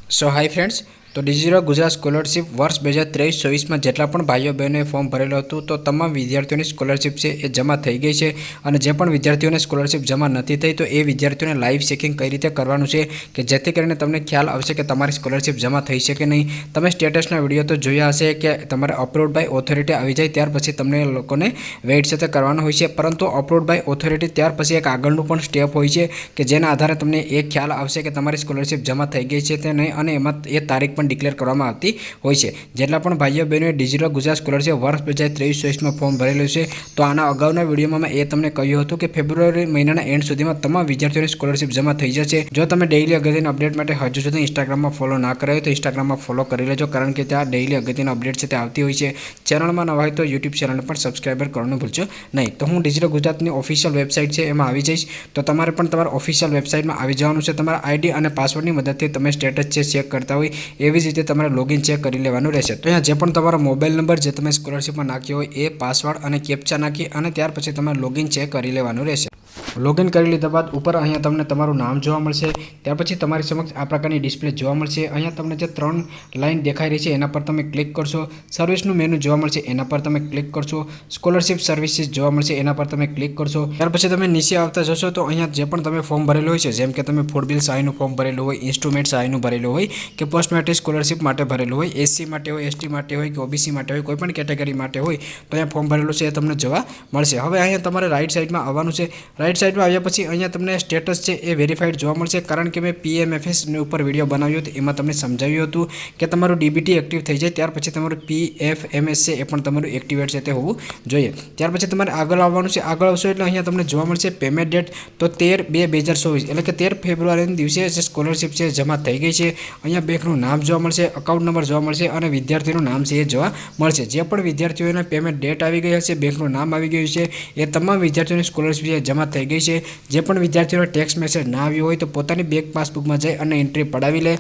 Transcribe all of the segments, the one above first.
सो hi friends, तो digital Gujarat scholarship वर्ष 2023-24 में जेटला पण भाईओ बहनों फॉर्म भरेलू हतुं तो तमाम विद्यार्थीओं की स्कॉलरशिप है ये जमा थई गई है। और जे पण विद्यार्थीओं स्कॉलरशिप जमा नहीं थी तो ये विद्यार्थीओं लाइव चेकिंग कई रीते करवानुं छे कि जेथी करीने तमने ख्याल आवशे कि तमारी स्कॉलरशिप जमा थई छे कि नहीं। तमे स्टेटसना विडियो तो जोया हशे कि तमारे अपलोड बाय ऑथोरिटी आवी जाए त्यार पछी तमने लोकोने वेट से करवानो होय छे, परंतु अपलोड बाय ऑथोरिटी त्यार पछी एक आगळनुं पण स्टेप होय छे कि जेना आधारे तमने एक ख्याल आवशे कि तमारी स्कॉलरशिप जमा थई गई है कि नहीं अने एमां ए तारीख पण डिक्लेर करवामां आवती होय छे। जेटला पण भाईओ बहनों डिजिटल गुजरात स्कॉलरशिप वर्ष 2023-24 में फॉर्म भरेलुं छे तो आना अगाउना विडियोमां मैं ए तमने कह्युं हतुं कि फेब्रुआरी महीनाना एंड सुधीमां तमाम विद्यार्थीओनी स्कॉलरशिप जमा थई जशे। जो तमे डेइली अगत्यना अपडेट माटे हजू सुधी इंस्टाग्राम में फॉलो ना करायो तो इंस्टाग्राम में फॉलो करी लेजो, कारण के त्यां डेइली अगत्यना अपडेट छे ते आवती होय छे। चेनलमां नवा होय तो यूट्यूब चेनल पण सब्सक्राइबर करवानुं भूलजो नहीं। तो हूँ डिजिटल गुजरातनी ऑफिशियल वेबसाइट छे एमां आवी जईश तो तमारे पण तमारा ऑफिशियल वेबसाइट में आवी जवानुं छे। तमारा आईडी अने पासवर्डनी मददथी तमे स्टेटस चेक करता होय एवी ज रीते तमारे लॉगिन चेक करी लेवानुं रहेशे। तो अहींया जे पण तमारो मोबाइल नंबर जे तमे स्कॉलरशिप में नाख्यो होय ए पासवर्ड अने कैप्चा नाखी अने त्यार पछी तमारे लॉगिन चेक करी लेवानुं रहेशे। लॉगिन कर लीधा बाद ऊपर अहींया तमने तमारुं नाम जोवा मळशे, त्यार पछी तमारी समक्ष आ प्रकारनी डिस्प्ले जोवा मळशे। अहींया तमने जे 3 लाइन देखाई रही है एना पर तमे क्लिक करशो। सर्विसनुं मेनू जोवा मळशे एना पर तमे क्लिक करशो। स्कॉलरशिप सर्विसीस जोवा मळशे एना पर तमे क्लिक करशो। त्यार पछी तमे नीचे आवता जशो तो अहींया जे पण तमे फॉर्म भरेલું होय छे, जेम के तमे फूड बिल सहायનું फॉर्म भरेલું होय, इंस्ट्रूमेंट सहायનું भरेલું होय કે पोस्ट મેટ્રિક स्कॉलरशिप माटे भरेલું होय, एससी माटे होय, एसटी माटे होय કે ओबीसी माटे होय, कोईपण केटेगरी माटे होय तो अहींया फॉर्म भरेલું છે એ તમને જોવા મળશે। હવે अहींया તમારે राइट साइड में આવવાનું છે। राइट साइड में આવ્યા પછી अहींया तमने स्टेटस है ये वेरीफाइड जोवा मळशे, कारण के मैं पीएमएफएस ऊपर विडियो बनाव्यो तो एमां तमने समजाव्युं हतुं कि तमारुं डीबीटी एक्टिव थई जाए त्यार पछी तमारुं पीएफएमएस छे ए पण तमारुं एक्टिवेट छे ते होवुं जोईए। त्यार पछी तमारे आगळ आववानुं छे। आगळ आवशो एटले अहींया तमने जोवा मळशे पेमेंट डेट तो 13/2/2024 એટલે કે 13 ફેબ્રુઆરીના દિવસે જે સ્કોલરશિપ છે જમા થઈ ગઈ છે। અહીંયા બેંકનું નામ જોવા મળશે, અકાઉન્ટ નંબર જોવા મળશે અને વિદ્યાર્થીનું નામ છે એ જોવા મળશે। જે પણ વિદ્યાર્થીઓને પેમેન્ટ ડેટ આવી ગઈ હશે, બેંકનું નામ આવી ગયું છે, એ તમામ વિદ્યાર્થીઓની સ્કોલરશિપ જમા થઈ ગઈ છે। જે પણ વિદ્યાર્થીઓને ટેક્સ મેसेज ना આવ્યો હોય તો પોતાની બેંક પાસબુકમાં જઈ અને એન્ટ્રી પડાવી લે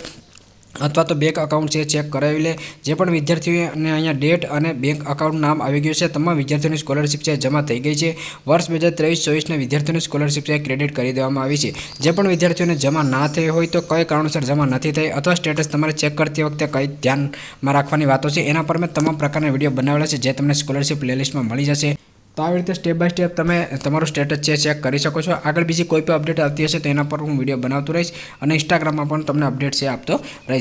अथवा तो बैंक अकाउंट से चेक करावी ले। जे पण विद्यार्थीओने अहींया डेट अने बैंक अकाउंट नाम आवी गयुं छे, तमाम विद्यार्थीओनी स्कॉलरशिप छे जमा थई गई छे। वर्ष 2023-24 ने विद्यार्थीओनी स्कॉलरशिप छे क्रेडिट करी देवामां आवी छे। जे पण विद्यार्थीओने जमा ना थई होय तो कई कारणोसर जमा नथी थई अथवा स्टेटस तमारे चेक करती वखते कई ध्यानमां राखवानी वातो छे एना पर मैं तमाम प्रकारना विडियो बनावेला छे जे तमने स्कॉलरशिप प्लेलिस्ट में मळी जशे। तो आ रीते स्टेप बाय स्टेप तमे तमारुं स्टेटस है चेक करी शको छो। आगळ बीजी कोई पण अपडेट आवती हशे तो एना पर हूँ विडियो बनावतो रहीश अने इंस्टाग्राम में पण तमने अपडेट है आपतो रहीश।